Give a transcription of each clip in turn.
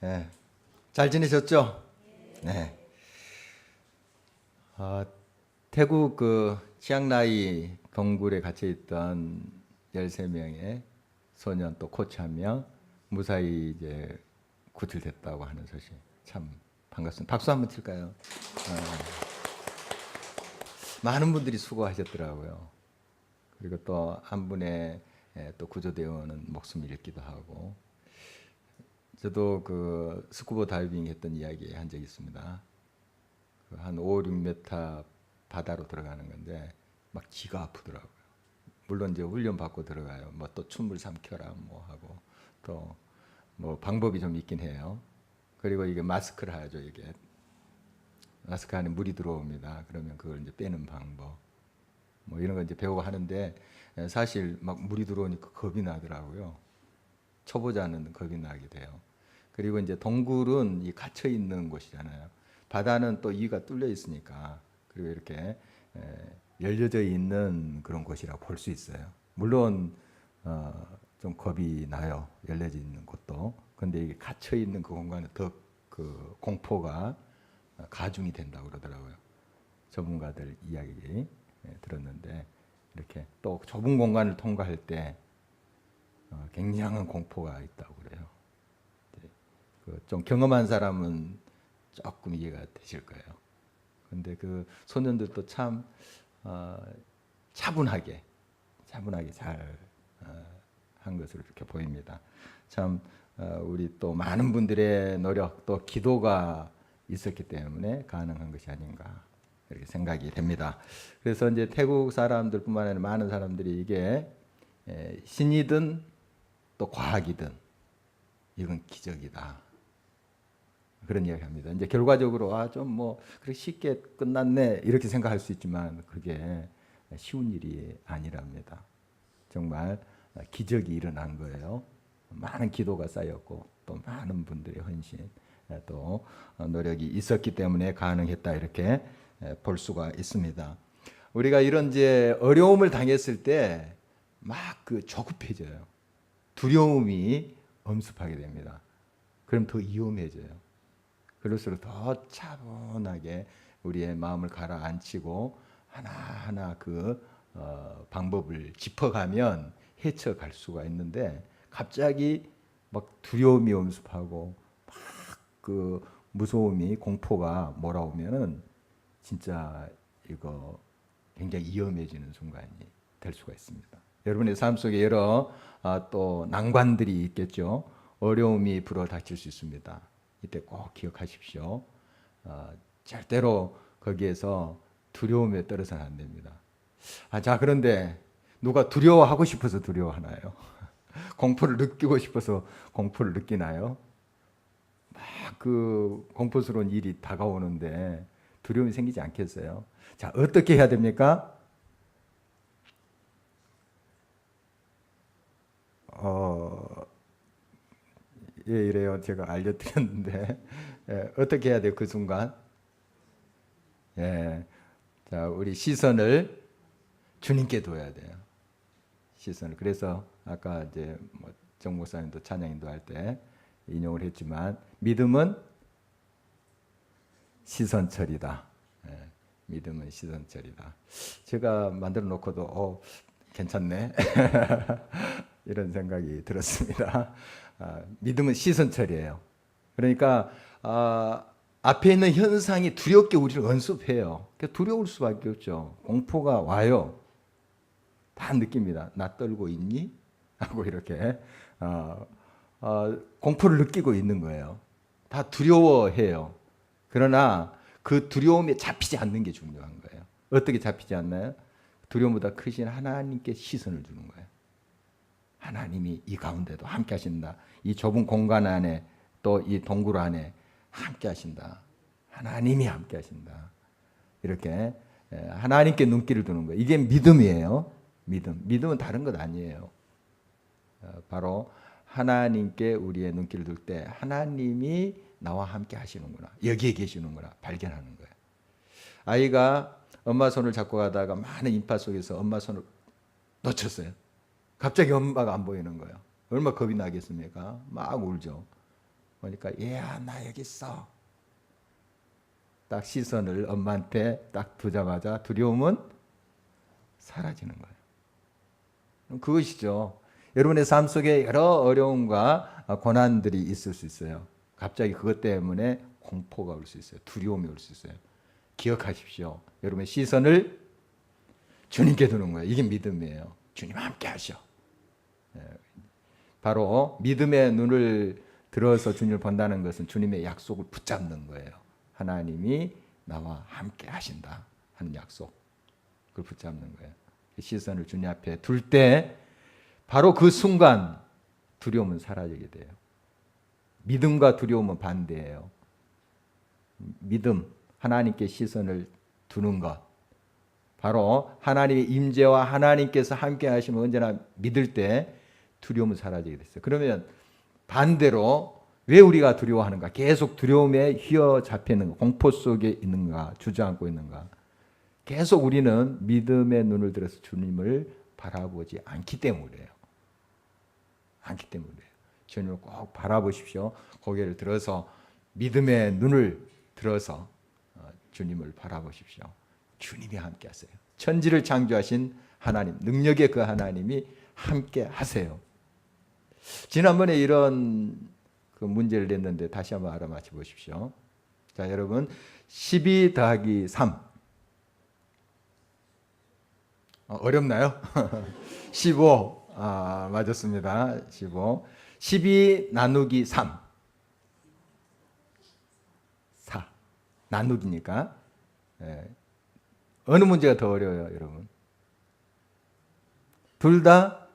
네. 잘 지내셨죠? 네. 태국 치앙라이 동굴에 갇혀 있던 13명의 소년 또 코치 한 명 무사히 이제 구출됐다고 하는 소식 참 반갑습니다. 박수 한번 칠까요? 많은 분들이 수고하셨더라고요. 그리고 또 한 분의 또 구조되어오는 목숨을 잃기도 하고, 저도 스쿠버 다이빙 했던 이야기 한 적이 있습니다. 한 5, 6m 바다로 들어가는 건데 막 기가 아프더라고요. 물론 이제 훈련 받고 들어가요. 뭐 또 춤을 삼켜라 뭐 하고 또 뭐 방법이 좀 있긴 해요. 그리고 이게 마스크를 하죠. 이게 마스크 안에 물이 들어옵니다. 그러면 그걸 이제 빼는 방법 뭐 이런 거 이제 배우고 하는데, 사실 막 물이 들어오니까 겁이 나더라고요. 초보자는 겁이 나게 돼요. 그리고 이제 동굴은 이 갇혀 있는 곳이잖아요. 바다는 또 이가 뚫려 있으니까, 그리고 이렇게 열려져 있는 그런 곳이라고 볼 수 있어요. 물론 좀 겁이 나요. 열려져 있는 곳도. 근데 이게 갇혀 있는 그 공간은 더 그 공포가 가중이 된다고 그러더라고요. 전문가들 이야기 들었는데, 이렇게 또 좁은 공간을 통과할 때 굉장한 공포가 있다고 그래요. 좀 경험한 사람은 조금 이해가 되실 거예요. 근데 그 소년들도 참 차분하게 잘 한 것으로 이렇게 보입니다. 참 우리 또 많은 분들의 노력 또 기도가 있었기 때문에 가능한 것이 아닌가 이렇게 생각이 됩니다. 그래서 이제 태국 사람들뿐만 아니라 많은 사람들이 이게 신이든 또 과학이든 이건 기적이다, 그런 이야기합니다. 이제 결과적으로 좀 뭐 그렇게 쉽게 끝났네 이렇게 생각할 수 있지만 그게 쉬운 일이 아니랍니다. 정말 기적이 일어난 거예요. 많은 기도가 쌓였고 또 많은 분들의 헌신 또 노력이 있었기 때문에 가능했다, 이렇게 볼 수가 있습니다. 우리가 이런 이제 어려움을 당했을 때 막 조급해져요. 두려움이 엄습하게 됩니다. 그럼 더 위험해져요. 그럴수록 더 차분하게 우리의 마음을 가라앉히고 하나하나 방법을 짚어가면 헤쳐갈 수가 있는데, 갑자기 막 두려움이 엄습하고 막 무서움이 공포가 몰아오면은 진짜 이거 굉장히 위험해지는 순간이 될 수가 있습니다. 여러분의 삶 속에 여러 또 난관들이 있겠죠. 어려움이 불어닥칠 수 있습니다. 이때 꼭 기억하십시오. 절대로 거기에서 두려움에 떨어서는 안 됩니다. 자, 그런데 누가 두려워하고 싶어서 두려워하나요? 공포를 느끼고 싶어서 공포를 느끼나요? 막 공포스러운 일이 다가오는데 두려움이 생기지 않겠어요? 자, 어떻게 해야 됩니까? 예, 이래요. 제가 알려드렸는데 어떻게 해야 돼요? 그 순간, 예, 자, 우리 시선을 주님께 둬야 돼요. 시선을. 그래서 아까 이제 정 목사님도 찬양 인도할 때 인용을 했지만, 믿음은 시선처리다. 예, 믿음은 시선처리다. 제가 만들어 놓고도 괜찮네 이런 생각이 들었습니다. 믿음은 시선처리예요. 그러니까 앞에 있는 현상이 두렵게 우리를 언습해요. 두려울 수밖에 없죠. 공포가 와요. 다 느낍니다. 나 떨고 있니? 하고 이렇게 공포를 느끼고 있는 거예요. 다 두려워해요. 그러나 그 두려움에 잡히지 않는 게 중요한 거예요. 어떻게 잡히지 않나요? 두려움보다 크신 하나님께 시선을 주는 거예요. 하나님이 이 가운데도 함께 하신다. 이 좁은 공간 안에 또 이 동굴 안에 함께 하신다. 하나님이 함께 하신다. 이렇게 하나님께 눈길을 두는 거예요. 이게 믿음이에요. 믿음은 다른 것 아니에요. 바로 하나님께 우리의 눈길을 둘 때 하나님이 나와 함께 하시는구나, 여기에 계시는구나 발견하는 거예요. 아이가 엄마 손을 잡고 가다가 많은 인파 속에서 엄마 손을 놓쳤어요. 갑자기 엄마가 안 보이는 거예요. 얼마나 겁이 나겠습니까? 막 울죠. 보니까 얘야 나 여기 있어. 딱 시선을 엄마한테 딱 두자마자 두려움은 사라지는 거예요. 그것이죠. 여러분의 삶 속에 여러 어려움과 고난들이 있을 수 있어요. 갑자기 그것 때문에 공포가 올 수 있어요. 두려움이 올 수 있어요. 기억하십시오. 여러분의 시선을 주님께 두는 거예요. 이게 믿음이에요. 주님 함께 하셔. 바로 믿음의 눈을 들어서 주님을 본다는 것은 주님의 약속을 붙잡는 거예요. 하나님이 나와 함께 하신다 하는 약속. 그걸 붙잡는 거예요. 시선을 주님 앞에 둘 때 바로 그 순간 두려움은 사라지게 돼요. 믿음과 두려움은 반대예요. 믿음, 하나님께 시선을 두는 것. 바로 하나님의 임재와 하나님께서 함께 하시면 언제나 믿을 때 두려움은 사라지게 됐어요. 그러면 반대로 왜 우리가 두려워하는가? 계속 두려움에 휘어잡혀 있는가? 공포 속에 있는가? 주저앉고 있는가? 계속 우리는 믿음의 눈을 들어서 주님을 바라보지 않기 때문이에요. 않기 때문이에요. 주님을 꼭 바라보십시오. 고개를 들어서 믿음의 눈을 들어서 주님을 바라보십시오. 주님이 함께 하세요. 천지를 창조하신 하나님, 능력의 그 하나님이 함께 하세요. 지난번에 이런 그 문제를 냈는데 다시 한번 알아맞혀 보십시오. 자, 여러분 12 더하기 3 어렵나요? 15 맞았습니다. 15 12 나누기 3 4 나누기니까 어느 문제가 더 어려워요, 여러분? 둘 다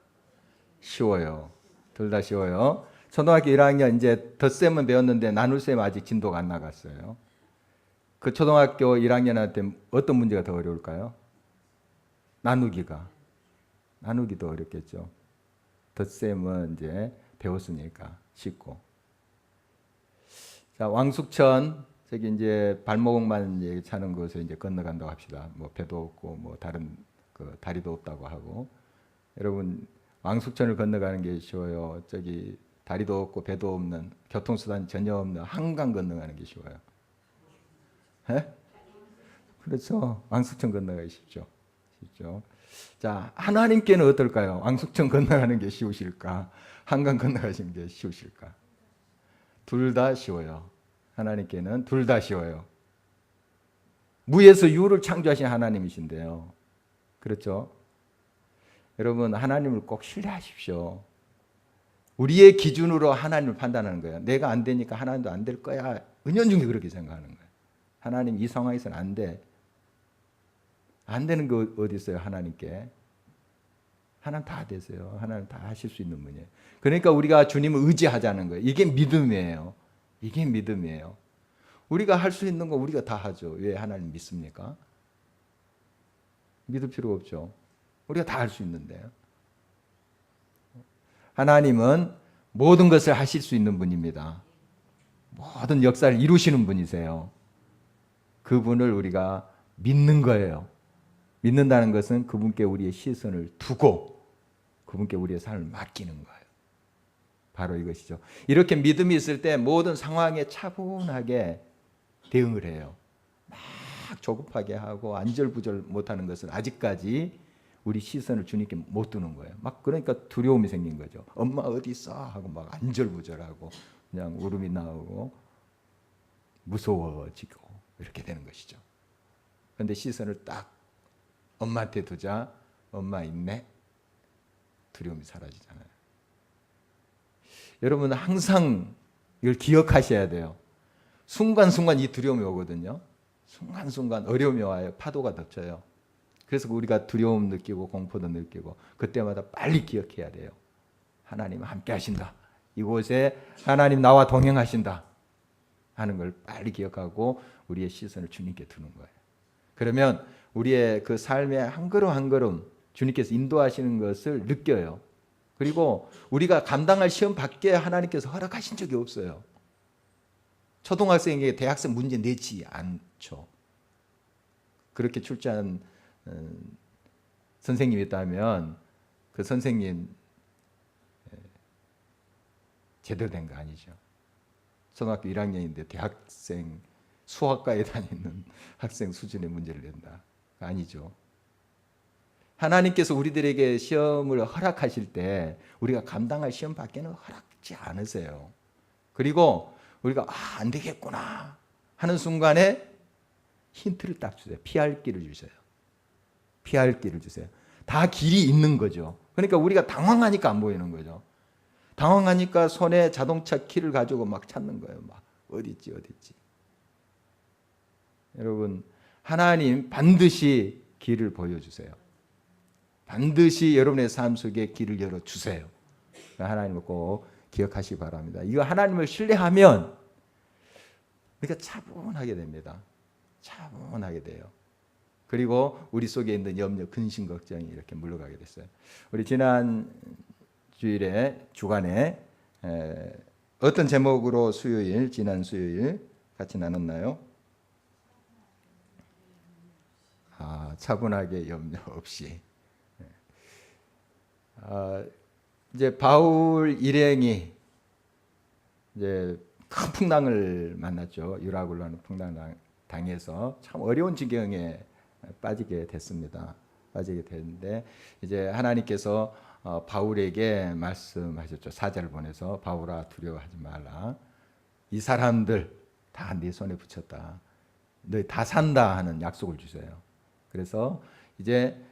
쉬워요. 둘 다 쉬워요. 초등학교 1학년 이제 덧셈은 배웠는데 나눌셈 아직 진도가 안 나갔어요. 그 초등학교 1학년한테 어떤 문제가 더 어려울까요? 나누기가. 나누기 더 어렵겠죠. 덧셈은 이제 배웠으니까 쉽고. 자, 왕숙천 저기 이제 발목만 이제 차는 곳에 이제 건너간다고 합시다. 뭐 배도 없고 뭐 다른 그 다리도 없다고 하고. 여러분 왕숙천을 건너가는 게 쉬워요. 저기 다리도 없고 배도 없는 교통수단 전혀 없는 한강 건너가는 게 쉬워요. 에? 그렇죠. 왕숙천 건너가기 쉽죠. 쉽죠. 자, 하나님께는 어떨까요? 왕숙천 건너가는 게 쉬우실까? 한강 건너가시는 게 쉬우실까? 둘 다 쉬워요. 하나님께는 둘 다 쉬워요. 무에서 유를 창조하신 하나님이신데요. 그렇죠? 여러분 하나님을 꼭 신뢰하십시오. 우리의 기준으로 하나님을 판단하는 거예요. 내가 안 되니까 하나님도 안 될 거야. 은연중에 그렇게 생각하는 거예요. 하나님 이 상황에서는 안 돼. 안 되는 게 어디 있어요, 하나님께. 하나님 다 되세요. 하나님 다 하실 수 있는 분이에요. 그러니까 우리가 주님을 의지하자는 거예요. 이게 믿음이에요. 이게 믿음이에요. 우리가 할 수 있는 거 우리가 다 하죠. 왜 하나님 믿습니까? 믿을 필요가 없죠. 우리가 다 할 수 있는데요. 하나님은 모든 것을 하실 수 있는 분입니다. 모든 역사를 이루시는 분이세요. 그분을 우리가 믿는 거예요. 믿는다는 것은 그분께 우리의 시선을 두고 그분께 우리의 삶을 맡기는 거예요. 바로 이것이죠. 이렇게 믿음이 있을 때 모든 상황에 차분하게 대응을 해요. 막 조급하게 하고 안절부절 못하는 것은 아직까지 우리 시선을 주님께 못 두는 거예요. 막 그러니까 두려움이 생긴 거죠. 엄마 어디 있어? 하고 막 안절부절하고 그냥 울음이 나오고 무서워지고 이렇게 되는 것이죠. 그런데 시선을 딱 엄마한테 두자 엄마 있네? 두려움이 사라지잖아요. 여러분은 항상 이걸 기억하셔야 돼요. 순간순간 이 두려움이 오거든요. 순간순간 어려움이 와요. 파도가 덮쳐요. 그래서 우리가 두려움 느끼고 공포도 느끼고 그때마다 빨리 기억해야 돼요. 하나님 함께 하신다. 이곳에 하나님 나와 동행하신다 하는 걸 빨리 기억하고 우리의 시선을 주님께 두는 거예요. 그러면 우리의 그 삶의 한 걸음 한 걸음 주님께서 인도하시는 것을 느껴요. 그리고 우리가 감당할 시험 밖에 하나님께서 허락하신 적이 없어요. 초등학생에게 대학생 문제 내지 않죠. 그렇게 출제한 선생님이 있다면 그 선생님 제대로 된 거 아니죠. 초등학교 1학년인데 대학생 수학과에 다니는 학생 수준의 문제를 낸다. 아니죠. 하나님께서 우리들에게 시험을 허락하실 때 우리가 감당할 시험 밖에는 허락지 않으세요. 그리고 우리가 안 되겠구나 하는 순간에 힌트를 딱 주세요. 피할 길을 주세요. 피할 길을 주세요. 다 길이 있는 거죠. 그러니까 우리가 당황하니까 안 보이는 거죠. 당황하니까 손에 자동차 키를 가지고 막 찾는 거예요. 막 어디 있지 어디 있지. 여러분 하나님 반드시 길을 보여주세요. 반드시 여러분의 삶 속에 길을 열어주세요. 하나님을 꼭 기억하시기 바랍니다. 이거 하나님을 신뢰하면 우리가 차분하게 됩니다. 차분하게 돼요. 그리고 우리 속에 있는 염려, 근심, 걱정이 이렇게 물러가게 됐어요. 우리 지난 주일에 주간에 어떤 제목으로 지난 수요일 같이 나눴나요? 차분하게 염려 없이. 이제 바울 일행이 이제 큰 풍랑을 만났죠. 유라굴라는 풍랑 당해서 참 어려운 지경에 빠지게 됐습니다. 빠지게 됐는데 이제 하나님께서 바울에게 말씀하셨죠. 사자를 보내서 바울아 두려워하지 말라. 이 사람들 다 네 손에 붙였다. 너희 다 산다 하는 약속을 주세요. 그래서 이제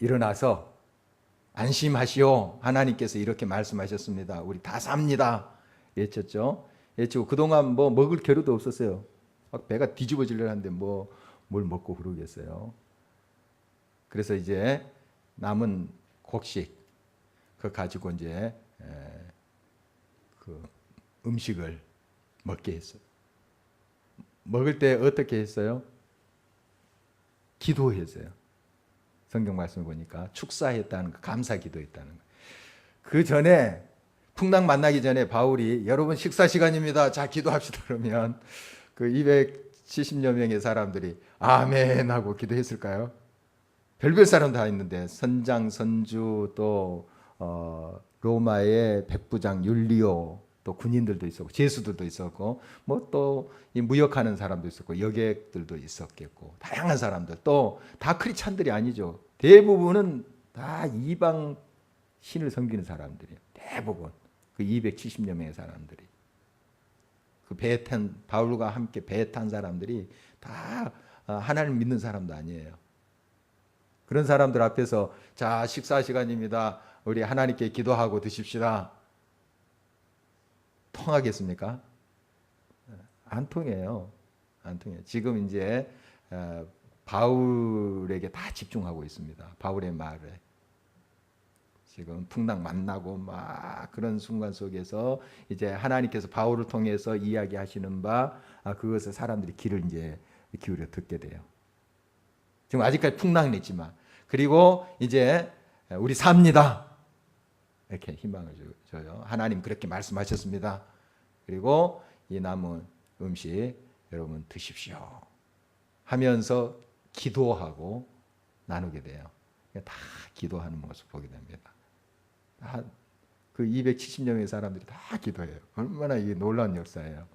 일어나서 안심하시오. 하나님께서 이렇게 말씀하셨습니다. 우리 다 삽니다. 외쳤죠. 외치고 그동안 뭐 먹을 겨를도 없었어요. 막 배가 뒤집어지려는데 뭘 먹고 그러겠어요. 그래서 이제 남은 곡식 그거 가지고 이제 그 음식을 먹게 했어요. 먹을 때 어떻게 했어요? 기도했어요. 성경 말씀을 보니까 축사했다는 거, 감사 기도했다는 거. 그 전에 풍랑 만나기 전에 바울이 여러분 식사 시간입니다. 자 기도합시다 그러면 그 270여 명의 사람들이 아멘 하고 기도했을까요? 별별 사람 다 있는데 선장, 선주 또 로마의 백부장 율리오 또 군인들도 있었고 제수들도 있었고 뭐 또 무역하는 사람도 있었고 여객들도 있었겠고 다양한 사람들 또 다 크리스찬들이 아니죠. 대부분은 다 이방 신을 섬기는 사람들이에요. 대부분 그 270여 명의 사람들이 그 배에 탄 바울과 함께 배에 탄 사람들이 다 하나님 믿는 사람도 아니에요. 그런 사람들 앞에서 자 식사 시간입니다. 우리 하나님께 기도하고 드십시다. 통하겠습니까? 안 통해요. 안 통해요. 지금 이제 바울에게 다 집중하고 있습니다. 바울의 말에. 지금 풍랑 만나고 막 그런 순간 속에서 이제 하나님께서 바울을 통해서 이야기하시는 바 그것을 사람들이 귀를 이제 기울여 듣게 돼요. 지금 아직까지 풍랑은 있지만 그리고 이제 우리 삽니다. 이렇게 희망을 줘요. 하나님 그렇게 말씀하셨습니다. 그리고 이 남은 음식 여러분 드십시오 하면서 기도하고 나누게 돼요. 다 기도하는 모습 보게 됩니다. 다 그 270여 명의 사람들이 다 기도해요. 얼마나 이게 놀라운 역사예요.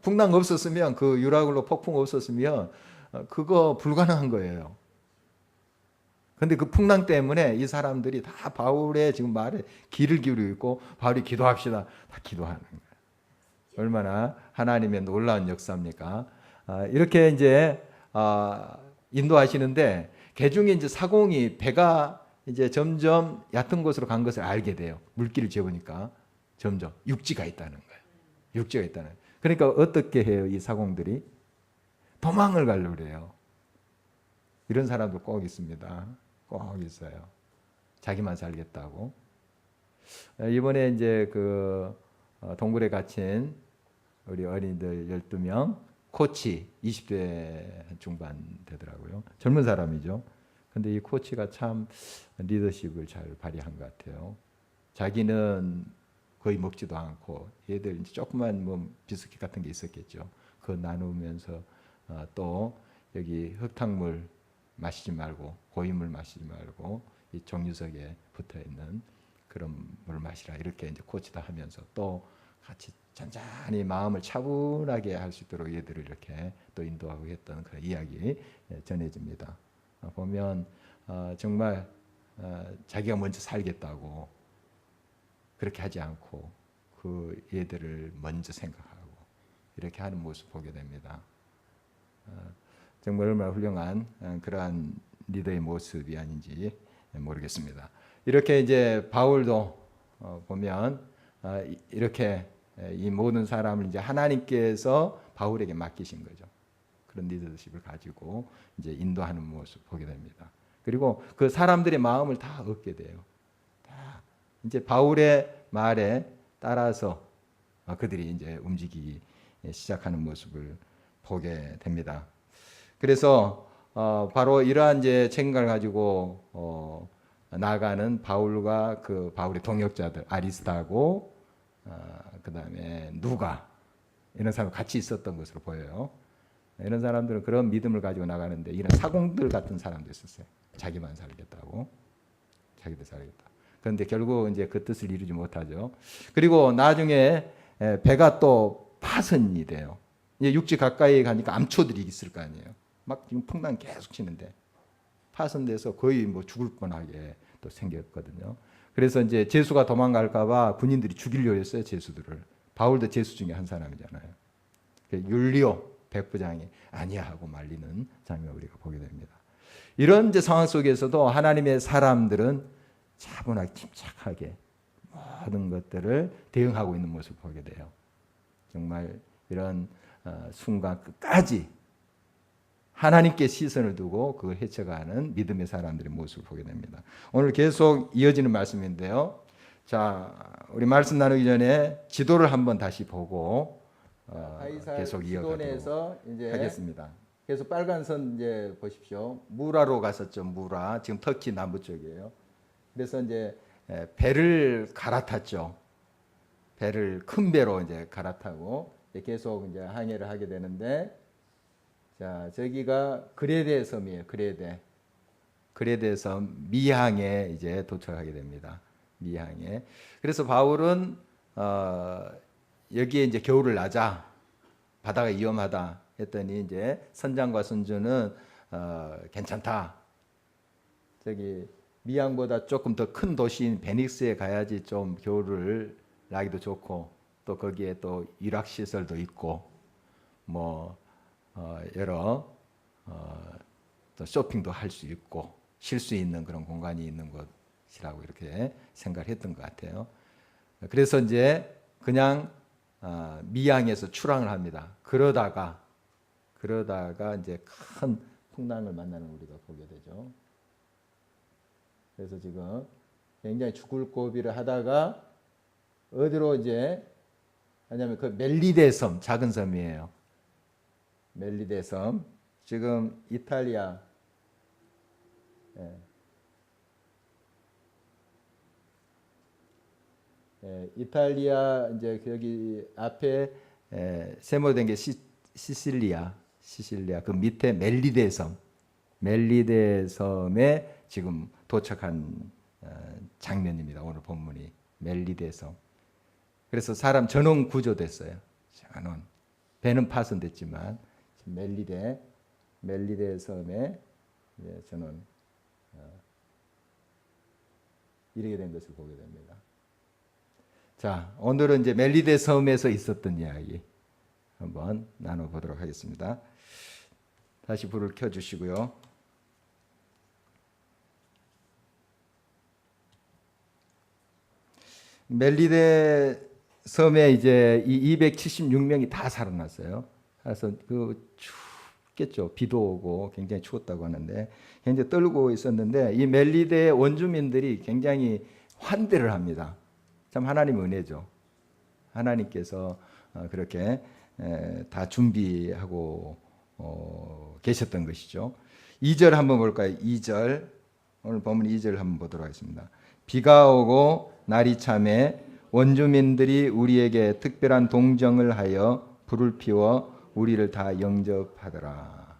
풍랑 없었으면 그 유라굴로 폭풍 없었으면 그거 불가능한 거예요. 근데 그 풍랑 때문에 이 사람들이 다 바울의 지금 말에 귀를 기울이고 있고 바울이 기도합시다. 다 기도하는 거예요. 얼마나 하나님의 놀라운 역사입니까? 이렇게 이제 인도하시는데 개중에 이제 사공이 배가 이제 점점 얕은 곳으로 간 것을 알게 돼요. 물길을 재보니까 점점 육지가 있다는 거예요. 육지가 있다는 거예요. 그러니까 어떻게 해요? 이 사공들이 도망을 가려고 그래요. 이런 사람도 꼭 있습니다. 꼭 있어요. 자기만 살겠다고. 이번에 이제 그 동굴에 갇힌 우리 어린이들 12명 코치 20대 중반 되더라고요. 젊은 사람이죠. 근데 이 코치가 참 리더십을 잘 발휘한 것 같아요. 자기는 거의 먹지도 않고 얘들 이제 조그만 뭐 비스킷 같은 게 있었겠죠. 그거 나누면서 또 여기 흙탕물 마시지 말고 고인물 마시지 말고 이 정유석에 붙어 있는 그런 물 마시라 이렇게 이제 코치도 하면서 또 같이 잔잔히 마음을 차분하게 할 수 있도록 얘들을 이렇게 또 인도하고 했던 그런 이야기 전해집니다. 보면 정말 자기가 먼저 살겠다고 그렇게 하지 않고 그 얘들을 먼저 생각하고 이렇게 하는 모습 보게 됩니다. 정말 얼마나 훌륭한 그러한 리더의 모습이 아닌지 모르겠습니다. 이렇게 이제 바울도 보면 이렇게 이 모든 사람을 이제 하나님께서 바울에게 맡기신 거죠. 그런 리더십을 가지고 이제 인도하는 모습 보게 됩니다. 그리고 그 사람들의 마음을 다 얻게 돼요. 다 이제 바울의 말에 따라서 그들이 이제 움직이기 시작하는 모습을 보게 됩니다. 그래서 바로 이러한 이제 책임감을 가지고 나아가는 바울과 그 바울의 동역자들 아리스타고 그다음에 누가 이런 사람 같이 있었던 것으로 보여요. 이런 사람들은 그런 믿음을 가지고 나가는데 이런 사공들 같은 사람도 있었어요. 자기만 살겠다고, 자기도 살겠다. 그런데 결국 이제 그 뜻을 이루지 못하죠. 그리고 나중에 배가 또 파선이 돼요. 이제 육지 가까이 가니까 암초들이 있을 거 아니에요. 막 지금 풍랑 계속 치는데 파선돼서 거의 뭐 죽을 뻔하게 또 생겼거든요. 그래서 이제 제수가 도망갈까봐 군인들이 죽이려고 했어요, 제수들을. 바울도 제수 중에 한 사람이잖아요. 율리오 백부장이 아니야 하고 말리는 장면을 우리가 보게 됩니다. 이런 이제 상황 속에서도 하나님의 사람들은 차분하게 침착하게 모든 것들을 대응하고 있는 모습을 보게 돼요. 정말 이런 순간 끝까지 하나님께 시선을 두고 그걸 헤쳐가는 믿음의 사람들의 모습을 보게 됩니다. 오늘 계속 이어지는 말씀인데요. 자, 우리 말씀 나누기 전에 지도를 한번 다시 보고 계속 이어가도록 하겠습니다. 그래서 빨간 선 이제 보십시오. 무라로 갔었죠. 무라. 지금 터키 남부 쪽이에요. 그래서 이제 배를 갈아탔죠. 배를 큰 배로 이제 갈아타고 계속 이제 항해를 하게 되는데, 자 저기가 그레데 섬이에요. 그레데 섬 미항에 이제 도착하게 됩니다. 미항에. 그래서 바울은 여기에 이제 겨울을 나자. 바다가 위험하다 했더니 이제 선장과 선주는 괜찮다. 저기 미항보다 조금 더 큰 도시인 베닉스에 가야지 좀 겨울을 나기도 좋고 또 거기에 또 일학 시설도 있고 뭐 여러 또 쇼핑도 할 수 있고 쉴 수 있는 그런 공간이 있는 곳이라고 이렇게 생각을 했던 것 같아요. 그래서 이제 그냥 미항에서 출항을 합니다. 그러다가 이제 큰 풍랑을 만나는 우리가 보게 되죠. 그래서 지금 굉장히 죽을 고비를 하다가 어디로 이제 하냐면 그 멜리데 섬, 작은 섬이에요. 멜리데 섬. 지금 이탈리아 이탈리아 이제 여기 앞에 세모된 게 시실리아 그 밑에 멜리데 섬에 지금 도착한 장면입니다. 오늘 본문이 멜리데 섬. 그래서 사람 전원 구조됐어요. 전원. 배는 파손됐지만 멜리데 섬에 전원 이르게 된 것을 보게 됩니다. 자, 오늘은 이제 멜리데 섬에서 있었던 이야기 한번 나눠보도록 하겠습니다. 다시 불을 켜주시고요. 멜리데 섬에 이제 이 276명이 다 살아났어요. 그래서 그 춥겠죠. 비도 오고 굉장히 추웠다고 하는데 굉장히 떨고 있었는데 이 멜리데의 원주민들이 굉장히 환대를 합니다. 참 하나님의 은혜죠. 하나님께서 그렇게 다 준비하고 계셨던 것이죠. 2절 한번 볼까요? 2절. 오늘 본문 2절 한번 보도록 하겠습니다. 비가 오고 날이 참에 원주민들이 우리에게 특별한 동정을 하여 불을 피워 우리를 다 영접하더라.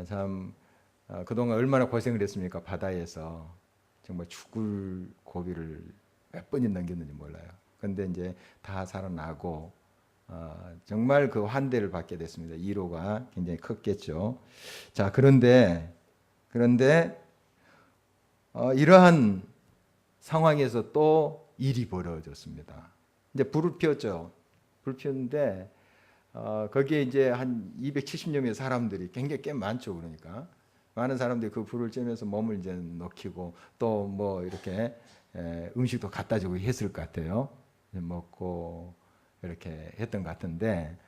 참 그동안 얼마나 고생을 했습니까? 바다에서 정말 죽을 고비를 몇 번이 넘겼는지 몰라요. 근데 이제 다 살아나고 정말 그 환대를 받게 됐습니다. 위로가 굉장히 컸겠죠. 자, 그런데 이러한 상황에서 또 일이 벌어졌습니다. 이제 불을 피웠죠. 불 피웠는데 거기에 이제 한 270여 명의 사람들이 굉장히 꽤 많죠. 그러니까 많은 사람들이 그 불을 쬐면서 몸을 이제 녹이고 또 뭐 이렇게 음식도 갖다 주고 했을 것 같아요. 먹고 이렇게 했던 것 같은데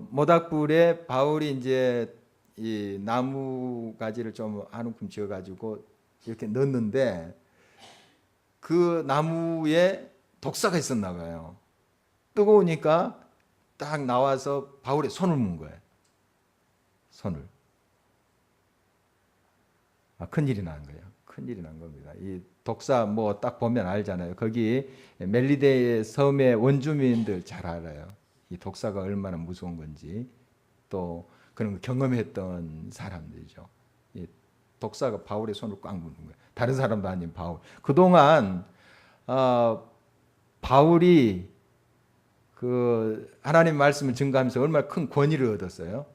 모닥불에 바울이 이제 이 나무 가지를 좀 한 움큼 지어 가지고 이렇게 넣었는데 그 나무에 독사가 있었나 봐요. 뜨거우니까 딱 나와서 바울의 손을 문 거예요. 손을. 큰일이 난 거예요. 큰일이 난 겁니다. 이 독사 뭐 딱 보면 알잖아요. 거기 멜리데의 섬의 원주민들 잘 알아요. 이 독사가 얼마나 무서운 건지 또 그런 걸 경험했던 사람들이죠. 이 독사가 바울의 손을 꽉 무는 거예요. 다른 사람도 아닌 바울. 그동안 바울이 그 하나님 말씀을 증거하면서 얼마나 큰 권위를 얻었어요.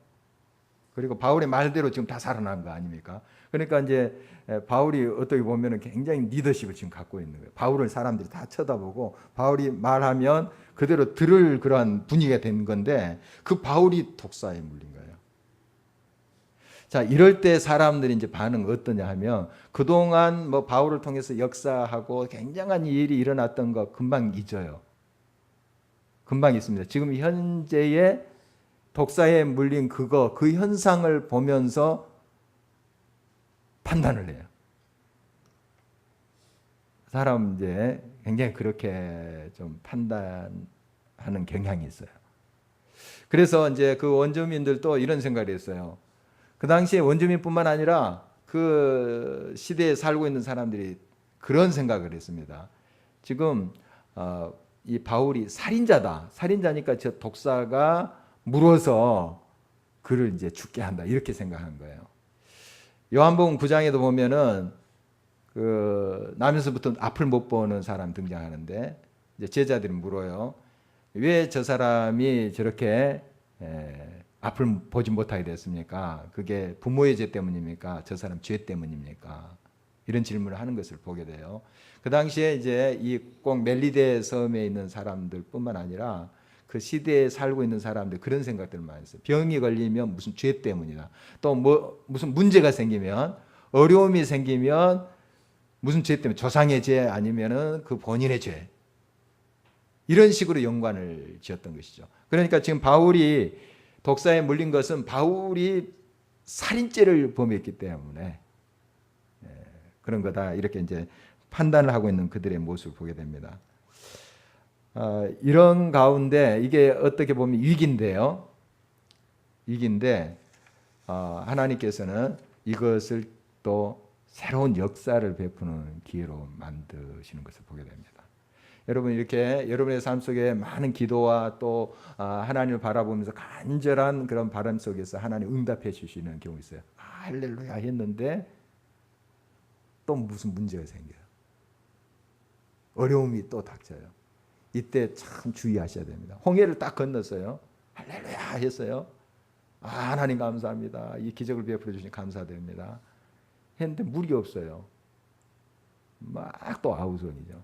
그리고 바울의 말대로 지금 다 살아난 거 아닙니까? 그러니까 이제 바울이 어떻게 보면 굉장히 리더십을 지금 갖고 있는 거예요. 바울을 사람들이 다 쳐다보고 바울이 말하면 그대로 들을 그러한 분위기가 된 건데 그 바울이 독사에 물린 거예요. 자, 이럴 때 사람들이 이제 반응 어떠냐 하면 그동안 뭐 바울을 통해서 역사하고 굉장한 일이 일어났던 거 금방 잊어요. 금방 있습니다. 지금 현재의 독사에 물린 그 현상을 보면서 판단을 해요. 사람 이제 굉장히 그렇게 좀 판단하는 경향이 있어요. 그래서 이제 그 원주민들도 이런 생각을 했어요. 그 당시에 원주민뿐만 아니라 그 시대에 살고 있는 사람들이 그런 생각을 했습니다. 지금 이 바울이 살인자다. 살인자니까 저 독사가 물어서 그를 이제 죽게 한다. 이렇게 생각한 거예요. 요한복음 9장에도 보면은 그 나면서부터 앞을 못 보는 사람 등장하는데 이제 제자들이 물어요. 왜 저 사람이 저렇게 앞을 보지 못하게 됐습니까? 그게 부모의 죄 때문입니까? 저 사람 죄 때문입니까? 이런 질문을 하는 것을 보게 돼요. 그 당시에 이제 이 꼭 멜리데 섬에 있는 사람들뿐만 아니라 그 시대에 살고 있는 사람들 그런 생각들을 많이 했어요. 병이 걸리면 무슨 죄 때문이다. 또 뭐 무슨 문제가 생기면 어려움이 생기면 무슨 죄 때문에 조상의 죄 아니면은 그 본인의 죄. 이런 식으로 연관을 지었던 것이죠. 그러니까 지금 바울이 독사에 물린 것은 바울이 살인죄를 범했기 때문에 그런 거다. 이렇게 이제 판단을 하고 있는 그들의 모습을 보게 됩니다. 이런 가운데 이게 어떻게 보면 위기인데요. 위기인데 하나님께서는 이것을 또 새로운 역사를 베푸는 기회로 만드시는 것을 보게 됩니다. 여러분 이렇게 여러분의 삶 속에 많은 기도와 또 하나님을 바라보면서 간절한 그런 바람 속에서 하나님 응답해 주시는 경우 있어요. 할렐루야 했는데 또 무슨 문제가 생겨요. 어려움이 또 닥쳐요. 이때 참 주의하셔야 됩니다. 홍해를 딱 건넜어요. 할렐루야 했어요. 하나님 감사합니다. 이 기적을 베풀어 주시니 감사드립니다. 했는데 물이 없어요. 막 또 아우성이죠.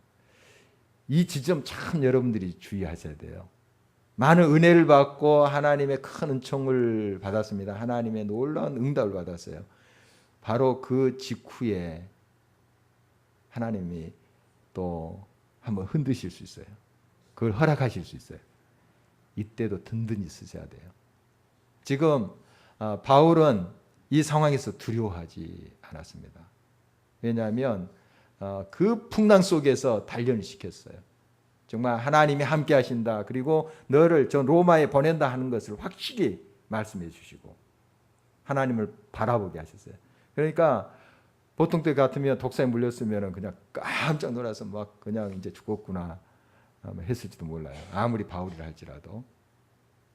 이 지점 참 여러분들이 주의하셔야 돼요. 많은 은혜를 받고 하나님의 큰 은총을 받았습니다. 하나님의 놀라운 응답을 받았어요. 바로 그 직후에 하나님이 또 한번 흔드실 수 있어요. 그걸 허락하실 수 있어요. 이때도 든든히 쓰셔야 돼요. 지금 바울은 이 상황에서 두려워하지 않았습니다. 왜냐하면 그 풍랑 속에서 단련을 시켰어요. 정말 하나님이 함께 하신다. 그리고 너를 저 로마에 보낸다 하는 것을 확실히 말씀해 주시고 하나님을 바라보게 하셨어요. 그러니까 보통 때 같으면 독사에 물렸으면 그냥 깜짝 놀라서 막 그냥 이제 죽었구나 했을지도 몰라요. 아무리 바울이라 할지라도.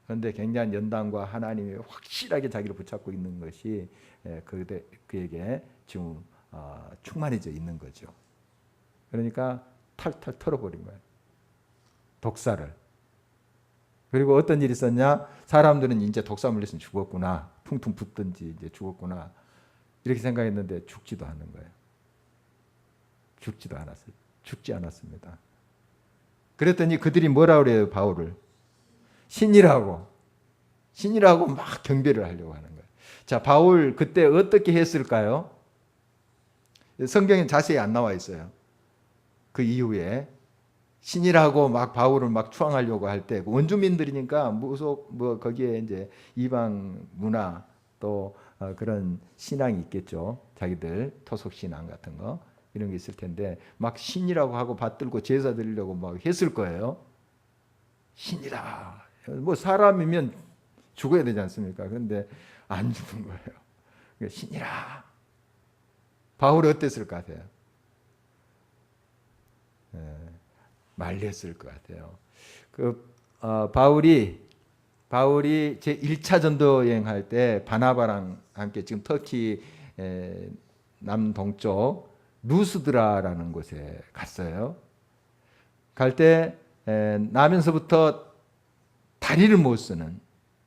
그런데 굉장한 연단과 하나님이 확실하게 자기를 붙잡고 있는 것이 그에게 지금 충만해져 있는 거죠. 그러니까 탈탈 털어버린 거예요. 독사를. 그리고 어떤 일이 있었냐? 사람들은 이제 독사 물렸으면 죽었구나. 퉁퉁 붓든지 이제 죽었구나. 이렇게 생각했는데 죽지도 않는 거예요. 죽지도 않았어요. 죽지 않았습니다. 그랬더니 그들이 뭐라 그래요, 바울을? 신이라고 막 경배를 하려고 하는 거예요. 자, 바울 그때 어떻게 했을까요? 성경에 자세히 안 나와 있어요. 그 이후에 신이라고 막 바울을 막 추앙하려고 할 때 원주민들이니까 뭐 거기에 이제 이방 문화 또 그런 신앙이 있겠죠. 자기들 토속 신앙 같은 거 이런 게 있을 텐데 막 신이라고 하고 받들고 제사 드리려고 막 했을 거예요. 신이라. 뭐 사람이면 죽어야 되지 않습니까? 그런데 안 죽은 거예요. 신이라. 바울이 어땠을 것 같아요? 말렸을 것 같아요. 바울이 제 1차 전도 여행할 때 바나바랑 함께 지금 터키 남동쪽 루스드라라는 곳에 갔어요. 갈 때 나면서부터 다리를 못 쓰는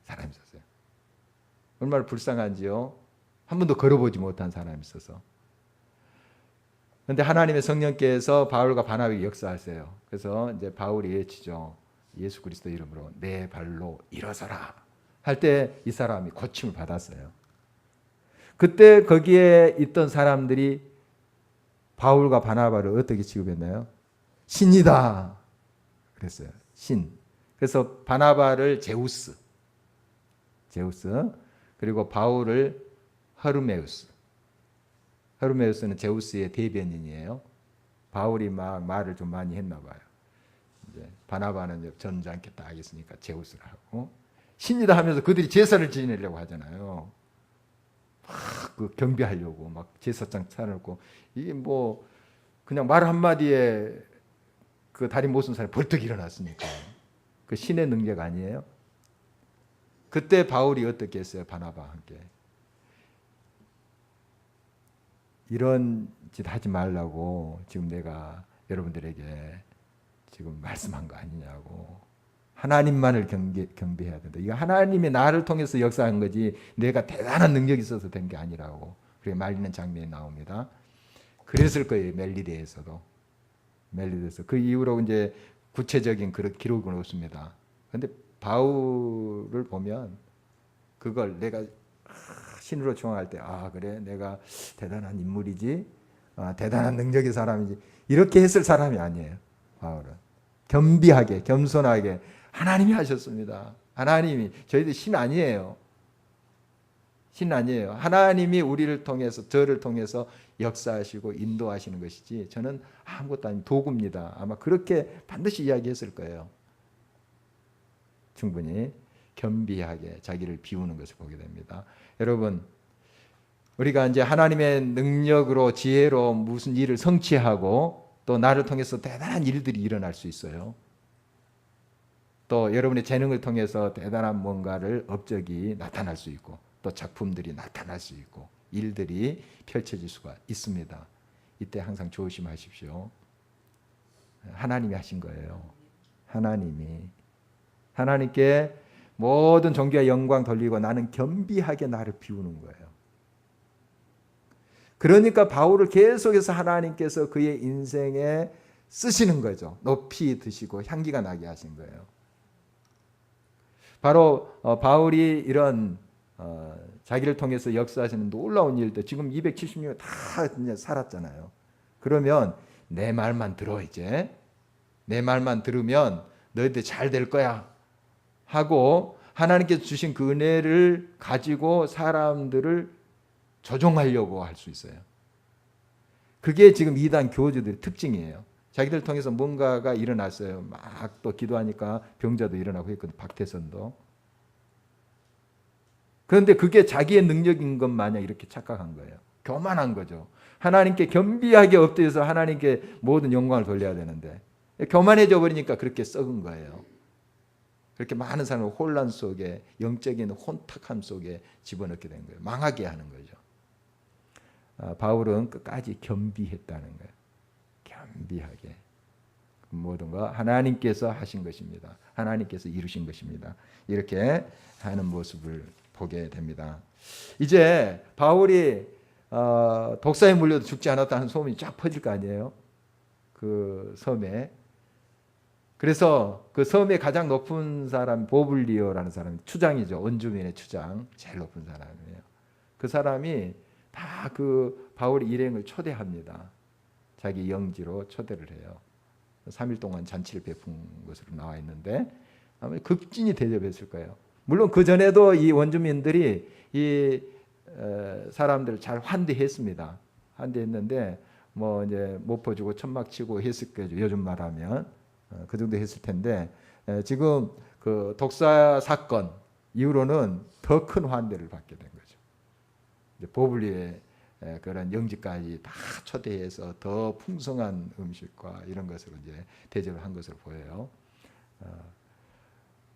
사람이 있었어요. 얼마나 불쌍한지요. 한 번도 걸어보지 못한 사람이 있어서. 그런데 하나님의 성령께서 바울과 바나바에게 역사하세요. 그래서 이제 바울이 외치죠. 예수 그리스도 이름으로 내 발로 일어서라 할 때 이 사람이 고침을 받았어요. 그때 거기에 있던 사람들이 바울과 바나바를 어떻게 취급했나요? 신이다 그랬어요. 신. 그래서 바나바를 제우스 그리고 바울을 헤르메우스는 제우스의 대변인이에요. 바울이 막 말을 좀 많이 했나 봐요. 이제 바나바는 전장께 딱 있으니까 제우스를 하고 신이다 하면서 그들이 제사를 지내려고 하잖아요. 막 경배하려고 막 제사장 차려놓고 이게 뭐 그냥 말 한마디에 그 다리 못 쓴 사람이 벌떡 일어났으니까 그 신의 능력 아니에요? 그때 바울이 어떻게 했어요? 바나바와 함께. 이런 짓 하지 말라고 지금 내가 여러분들에게 지금 말씀한 거 아니냐고. 하나님만을 경배해야 된다. 이거 하나님이 나를 통해서 역사한 거지 내가 대단한 능력이 있어서 된 게 아니라고. 그렇게 말리는 장면이 나옵니다. 그랬을 거예요. 멜리데에서도. 멜리데에서. 그 이후로 이제 구체적인 기록은 없습니다. 그런데 바울을 보면 그걸 내가 신으로 추앙할 때 그래 내가 대단한 인물이지 대단한 능력의 사람이지 이렇게 했을 사람이 아니에요. 바울은 겸비하게 겸손하게 하나님이 하셨습니다. 하나님이 저희들 신 아니에요. 신 아니에요. 하나님이 우리를 통해서 저를 통해서 역사하시고 인도하시는 것이지 저는 아무것도 아닌 도구입니다. 아마 그렇게 반드시 이야기했을 거예요. 충분히 겸비하게 자기를 비우는 것을 보게 됩니다. 여러분, 우리가 이제 하나님의 능력으로 지혜로 무슨 일을 성취하고 또 나를 통해서 대단한 일들이 일어날 수 있어요. 또 여러분의 재능을 통해서 대단한 뭔가를 업적이 나타날 수 있고 또 작품들이 나타날 수 있고 일들이 펼쳐질 수가 있습니다. 이때 항상 조심하십시오. 하나님이 하신 거예요. 하나님께 모든 존귀와 영광 돌리고 나는 겸비하게 나를 비우는 거예요. 그러니까 바울을 계속해서 하나님께서 그의 인생에 쓰시는 거죠. 높이 드시고 향기가 나게 하신 거예요. 바로 바울이 이런 자기를 통해서 역사하시는 놀라운 일들 지금 270년 다 살았잖아요. 그러면 내 말만 들어 이제 내 말만 들으면 너희들 잘 될 거야 하고 하나님께서 주신 그 은혜를 가지고 사람들을 조종하려고 할 수 있어요. 그게 지금 이단 교주들의 특징이에요. 자기들 통해서 뭔가가 일어났어요. 막 또 기도하니까 병자도 일어나고 했거든요. 박태선도. 그런데 그게 자기의 능력인 것 마냥 이렇게 착각한 거예요. 교만한 거죠. 하나님께 겸비하게 엎드려서 하나님께 모든 영광을 돌려야 되는데 교만해져 버리니까 그렇게 썩은 거예요. 그렇게 많은 사람을 혼란 속에 영적인 혼탁함 속에 집어넣게 된 거예요. 망하게 하는 거죠. 바울은 끝까지 겸비했다는 거예요. 겸비하게. 모든 거 하나님께서 하신 것입니다. 하나님께서 이루신 것입니다. 이렇게 하는 모습을 보게 됩니다. 이제 바울이 독사에 물려도 죽지 않았다는 소문이 쫙 퍼질 거 아니에요. 그 섬에. 그래서 그 섬의 가장 높은 사람 보블리오라는 사람이 추장이죠. 원주민의 추장, 제일 높은 사람이에요. 그 사람이 다 그 바울의 일행을 초대합니다. 자기 영지로 초대를 해요. 3일 동안 잔치를 베푼 것으로 나와 있는데 아마 극진히 대접했을 거예요. 물론 그 전에도 이 원주민들이 이 사람들을 잘 환대했습니다. 환대했는데 뭐 이제 못 퍼주고 천막 치고 했을 거죠. 요즘 말하면 그 정도 했을 텐데 지금 그 독사 사건 이후로는 더 큰 환대를 받게 된 거죠. 이제 보블리의 그런 영지까지 다 초대해서 더 풍성한 음식과 이런 것으로 이제 대접을 한 것으로 보여요.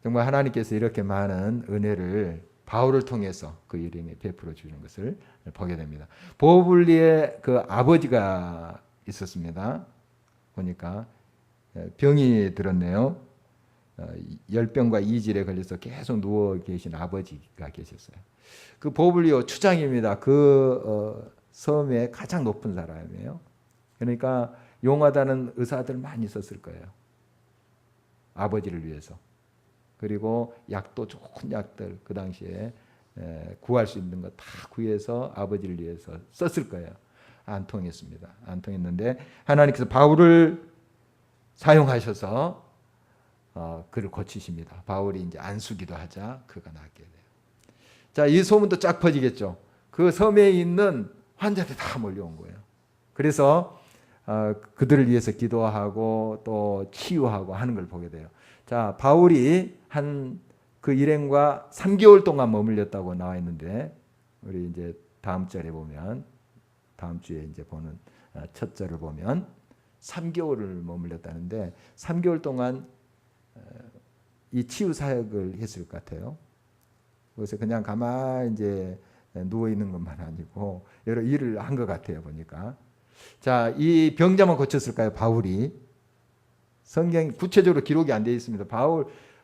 정말 하나님께서 이렇게 많은 은혜를 바울을 통해서 그 일행에 베풀어 주는 것을 보게 됩니다. 보블리의 그 아버지가 있었습니다. 보니까 병이 들었네요. 열병과 이질에 걸려서 계속 누워 계신 아버지가 계셨어요. 그 보블리오 추장입니다. 그 섬의 가장 높은 사람이에요. 그러니까 용하다는 의사들 많이 썼을 거예요. 아버지를 위해서. 그리고 약도 좋은 약들 그 당시에 구할 수 있는 거 다 구해서 아버지를 위해서 썼을 거예요. 안 통했습니다. 안 통했는데 하나님께서 바울을 사용하셔서 그를 고치십니다. 바울이 이제 안수기도 하자 그가 낫게 돼요. 자, 이 소문도 쫙 퍼지겠죠. 그 섬에 있는 환자들 다 몰려온 거예요. 그래서 그들을 위해서 기도하고 또 치유하고 하는 걸 보게 돼요. 자, 바울이 한 그 일행과 3개월 동안 머물렸다고 나와 있는데 우리 이제 다음 절에 보면 다음 주에 이제 보는 첫 절을 보면 3개월을 머물렀다는데 3개월 동안 이 치유 사역을 했을 것 같아요. 그래서 그냥 가만히 이제 누워 있는 것만 아니고 여러 일을 한 것 같아요 보니까. 자, 이 병자만 고쳤을까요? 바울이. 성경 구체적으로 기록이 안 되어 있습니다.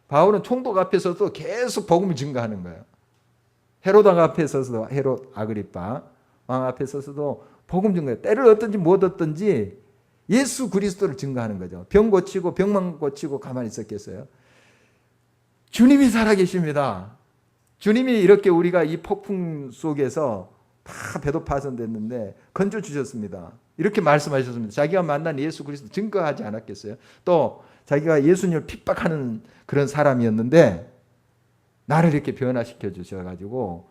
바울은 총독 앞에서도 계속 복음을 증거하는 거예요. 헤롯 왕 앞에 서서도 헤롯 아그리파 왕 앞에 서서도 복음 증거해요. 때를 얻든지 못 얻든지 예수 그리스도를 증거하는 거죠. 병 고치고 병만 고치고 가만히 있었겠어요? 주님이 살아계십니다. 주님이 이렇게 우리가 이 폭풍 속에서 다 배도 파손됐는데 건져 주셨습니다. 이렇게 말씀하셨습니다. 자기가 만난 예수 그리스도 증거하지 않았겠어요? 또 자기가 예수님을 핍박하는 그런 사람이었는데 나를 이렇게 변화시켜 주셔가지고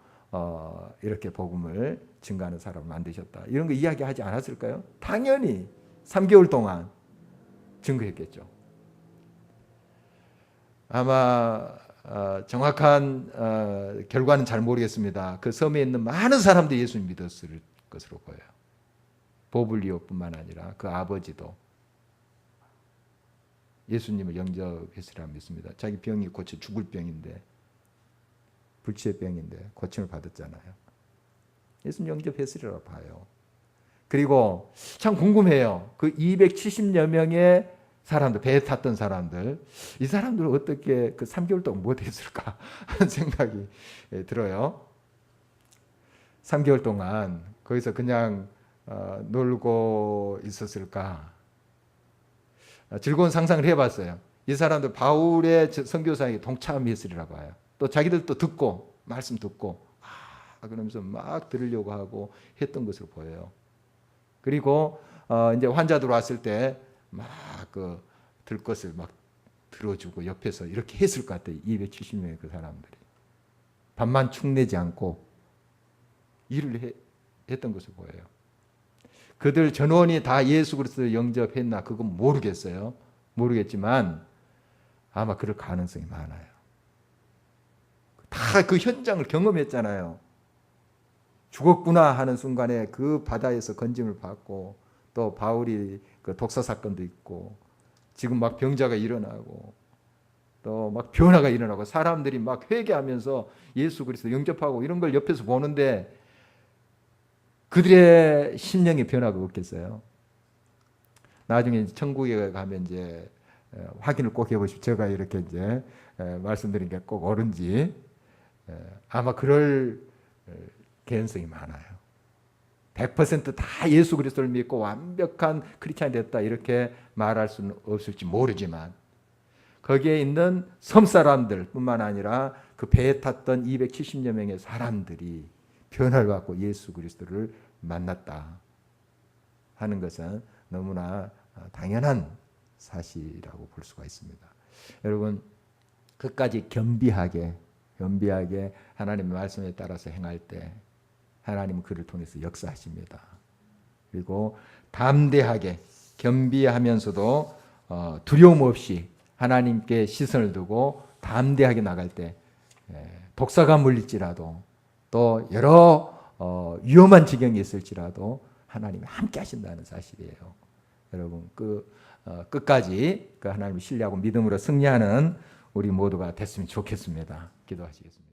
이렇게 복음을 증거하는 사람을 만드셨다. 이런 거 이야기하지 않았을까요? 당연히 3개월 동안 증거했겠죠. 아마 정확한 결과는 잘 모르겠습니다. 그 섬에 있는 많은 사람들이 예수님 믿었을 것으로 보여요. 보블리오뿐만 아니라 그 아버지도 예수님을 영접했으리라 믿습니다. 자기 병이 고쳐 죽을 병인데 불치의 병인데 고침을 받았잖아요. 예수님 영접했으리라 봐요. 그리고 참 궁금해요. 그 270여 명의 사람들, 배에 탔던 사람들, 이 사람들은 어떻게 그 3개월 동안 못했을까 하는 생각이 들어요. 3개월 동안 거기서 그냥 놀고 있었을까? 즐거운 상상을 해봤어요. 이 사람들 바울의 선교사에게 동참했으리라고 해요. 또 자기들도 듣고 말씀 듣고 그러면서 막 들으려고 하고 했던 것으로 보여요. 그리고 이제 환자들 왔을 때 막 그 들 것을 막 들어주고 옆에서 이렇게 했을 것 같아요. 270명의 그 사람들이 밥만 축내지 않고 일을 했던 것을 보여요. 그들 전원이 다 예수 그리스도를 영접했나 그건 모르겠어요. 모르겠지만 아마 그럴 가능성이 많아요. 다 그 현장을 경험했잖아요. 죽었구나 하는 순간에 그 바다에서 건짐을 받고 또 바울이 그 독사 사건도 있고 지금 막 병자가 일어나고 또 막 변화가 일어나고 사람들이 막 회개하면서 예수 그리스도 영접하고 이런 걸 옆에서 보는데 그들의 심령의 변화가 없겠어요? 나중에 천국에 가면 이제 확인을 꼭 해보십시오. 제가 이렇게 이제 말씀드린 게 꼭 옳은지 아마 그럴 개연성이 많아요. 100%다 예수 그리스도를 믿고 완벽한 크리스찬이 됐다 이렇게 말할 수는 없을지 모르지만 거기에 있는 섬 사람들뿐만 아니라 그 배에 탔던 270여 명의 사람들이 변화를 받고 예수 그리스도를 만났다 하는 것은 너무나 당연한 사실이라고 볼 수가 있습니다. 여러분 끝까지 겸비하게 하나님의 말씀에 따라서 행할 때 하나님은 그를 통해서 역사하십니다. 그리고 담대하게 겸비하면서도 두려움 없이 하나님께 시선을 두고 담대하게 나갈 때 독사가 물릴지라도 또 여러 위험한 지경이 있을지라도 하나님이 함께 하신다는 사실이에요. 여러분 끝까지 그 하나님을 신뢰하고 믿음으로 승리하는 우리 모두가 됐으면 좋겠습니다. 기도하시겠습니다.